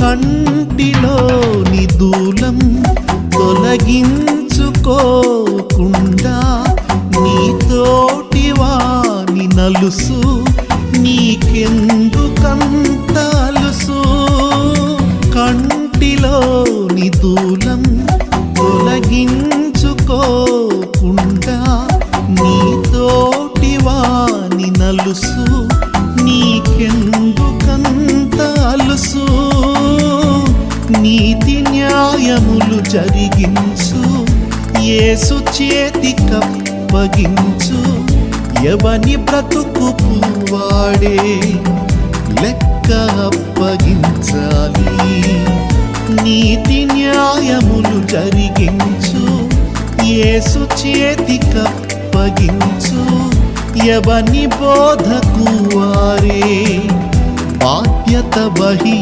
కంటిలోని దూలం తొలగించుకోకుండా నీతోటి వాని నలుసు నీకెందుకంత అలుసు. కంటిలోని దూలం తొలగించుకోకుండా నీతోటి వాని నలుసు నీకెందుకంత అలుసు. నీతి న్యాయములు జరిగించు, యేసు చేతికప్పగించు. ఎవని బ్రతుకుకు వాడే లెక్క అప్పగించాలి. నీతి న్యాయములు జరిగించు, యేసు చేతికప్పగించు. ఎవని బోధకు వారే బాధ్యత వహి